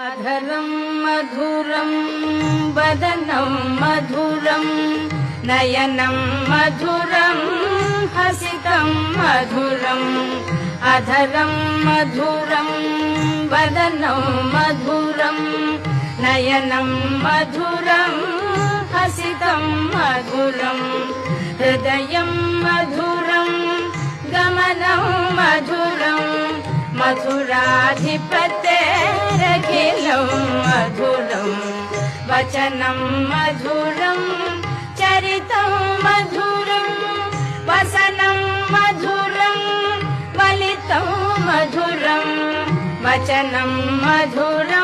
अधरं मधुरं वदनं मधुरं नयनं मधुरं हसितं मधुरम् अधरं मधुरं वदनं मधुरं नयनं मधुरं हसितं मधुरं हृदयं मधुरं गमनं मधुरं मधुराधिपतेरखिलं मधुरं वचनं मधुरं चरितं मधुरं वसनं मधुरं वलितं मधुरं वचनं मधुरं